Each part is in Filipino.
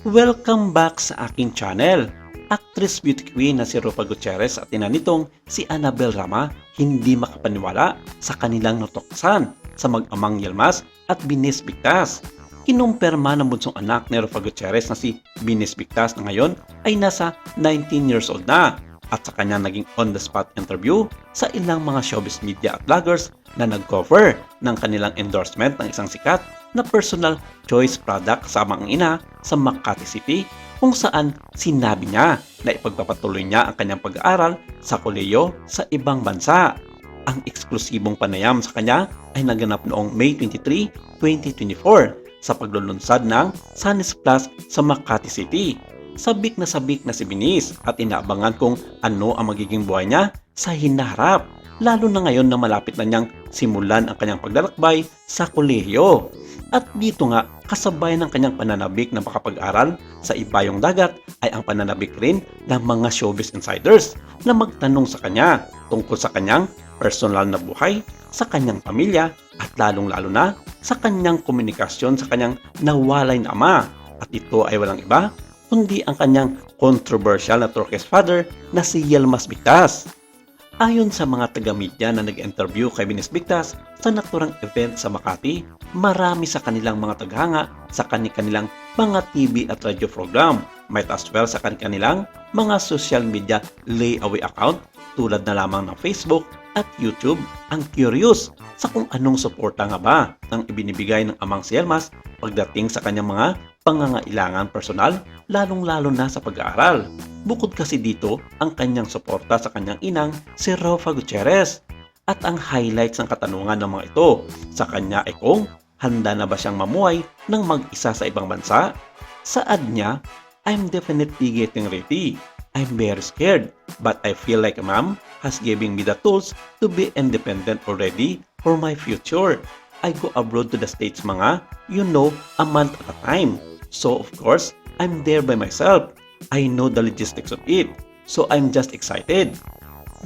Welcome back sa aking channel. Actress beauty queen na si Rufa Gutierrez at ina nitong si Annabel Rama hindi makapaniwala sa kanilang natoksan sa mag-amang Yilmaz at Binis Bigtas. Kinumpirma ng bunsong anak ni Rufa Gutierrez na si Binis Bigtas na ngayon ay nasa 19 years old na at sa kanya naging on-the-spot interview sa ilang mga showbiz media at vloggers na nag-cover ng kanilang endorsement ng isang sikat na personal choice product kasama ang ina sa Makati City kung saan sinabi niya na ipagpapatuloy niya ang kanyang pag-aaral sa kolehiyo sa ibang bansa. Ang eksklusibong panayam sa kanya ay naganap noong May 23, 2024 sa paglulunsad ng Sunnis Plus sa Makati City. Sabik na si Binis at inaabangan kung ano ang magiging buhay niya sa hinaharap, lalo na ngayon na malapit na niyang simulan ang kanyang paglalakbay sa kolehiyo. At dito nga, kasabay ng kanyang pananabik na makapag-aral sa ibayong dagat ay ang pananabik rin ng mga showbiz insiders na magtanong sa kanya tungkol sa kanyang personal na buhay, sa kanyang pamilya at lalong-lalo na sa kanyang komunikasyon sa kanyang nawalay na ama. At ito ay walang iba kundi ang kanyang controversial na Turkish father na si Yilmaz Bigtas. Ayon sa mga taga-media na nag-interview kay Binis Bigtas sa naturang event sa Makati, marami sa kanilang mga taghanga sa kanilang mga TV at radio program. Might as well sa kanilang mga social media layaway account tulad na lamang ng Facebook at YouTube ang curious sa kung anong suporta nga ba ang ibinibigay ng amang si Yilmaz pagdating sa kanyang mga pangangailangan personal, lalong-lalo na sa pag-aaral. Bukod kasi dito ang kanyang suporta sa kanyang inang si Rufa Gutierrez. At ang highlights ng katanungan ng mga ito sa kanya ay kung handa na ba siyang mamuhay ng mag-isa sa ibang bansa? Saad niya, I'm definitely getting ready. I'm very scared, but I feel like mom has given me the tools to be independent already for my future. I go abroad to the States a month at a time. So of course, I'm there by myself. I know the logistics of it, so I'm just excited.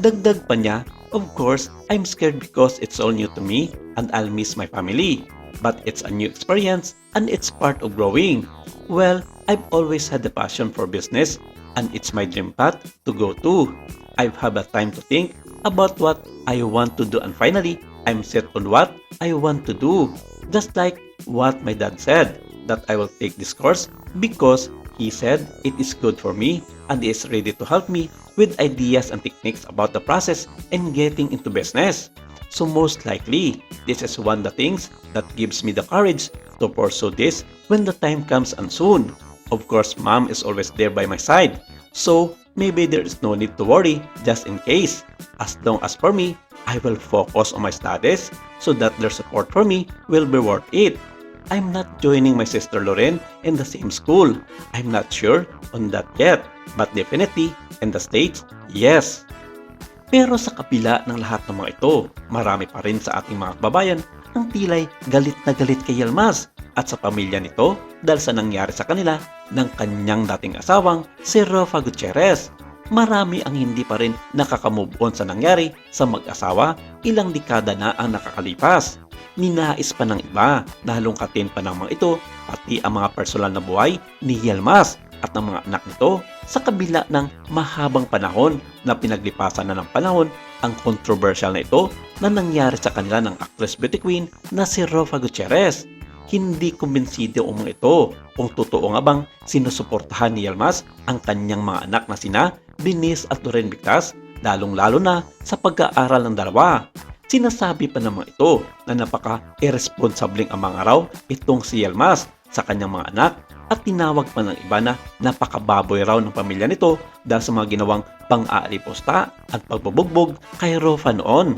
Dagdag pa niya, of course, I'm scared because it's all new to me and I'll miss my family. But it's a new experience and it's part of growing. Well, I've always had the passion for business and it's my dream path to go to. I've had a time to think about what I want to do and finally, I'm set on what I want to do. Just like what my dad said, that I will take this course because he said it is good for me and is ready to help me with ideas and techniques about the process and getting into business. So most likely, this is one of the things that gives me the courage to pursue this when the time comes and soon. Of course, mom is always there by my side. So maybe there is no need to worry just in case. As long as for me, I will focus on my studies so that their support for me will be worth it. I'm not joining my sister Loren in the same school. I'm not sure on that yet, but definitely in the States, yes. Pero sa kabila ng lahat ng mga ito, marami pa rin sa ating mga kababayan ang tilay galit na galit kay Yilmaz at sa pamilya nito dahil sa nangyari sa kanila ng kanyang dating asawang si Rufa Gutierrez. Marami ang hindi pa rin nakaka-move on sa nangyari sa mag-asawa, ilang dekada na ang nakakalipas. Ninais pa ng iba na halongkatin pa ng mga ito pati ang mga personal na buhay ni Yilmaz at ng mga anak nito sa kabila ng mahabang panahon na pinaglipasan na ng panahon ang controversial na ito na nangyari sa kanila ng actress beauty queen na si Rufa Gutierrez. Hindi kumbinsido ang mga ito kung totoo nga bang sinusuportahan ni Yilmaz ang kanyang mga anak na sina Binis at Loren Bigtas, lalong-lalo na sa pag-aaral ng dalawa. Sinasabi pa ng mga ito na napaka-irresponsableng amang araw itong si Yilmaz sa kanyang mga anak at tinawag pa ng iba na napakababoy raw ng pamilya nito dahil sa mga ginawang pang-aalipusta at pagbubugbog kay Rufa noon.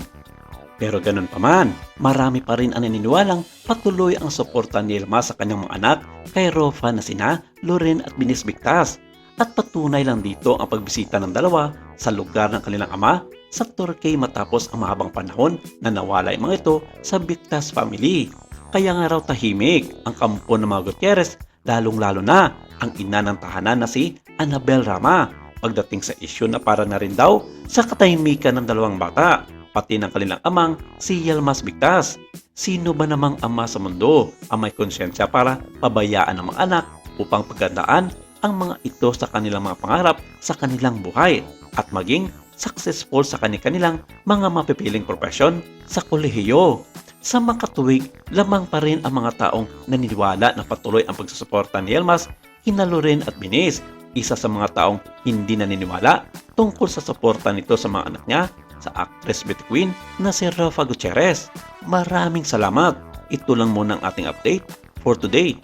Pero ganun pa man, marami pa rin ang naniniwalang patuloy ang suporta ni Yilmaz sa kanyang mga anak kay Rufa na sina Loren at Binis Bigtas. At patunay lang dito ang pagbisita ng dalawa sa lugar ng kanilang ama sa Turkey matapos ang mahabang panahon na nawala ang mga ito sa Bigtas family. Kaya nga raw tahimik ang kampo ng mga Gutierrez, lalong-lalo na ang ina ng tahanan na si Annabel Rama pagdating sa isyu na para na rin daw sa katahimikan ng dalawang bata, pati ng kanilang amang si Yilmaz Bigtas. Sino ba namang ama sa mundo ang may konsyensya para pabayaan ang mga anak upang pagandaan ang mga ito sa kanilang mga pangarap sa kanilang buhay at maging successful sa kanilang mga mapipiling profesyon sa kolehiyo. Sa makatuwig, lamang pa rin ang mga taong naniniwala na patuloy ang pagsusuporta ni Yilmaz, Hinalo rin at Binis, isa sa mga taong hindi naniniwala tungkol sa suporta nito sa mga anak niya sa actress beauty queen na si Rafa Gutierrez. Maraming salamat. Ito lang muna ang ating update for today.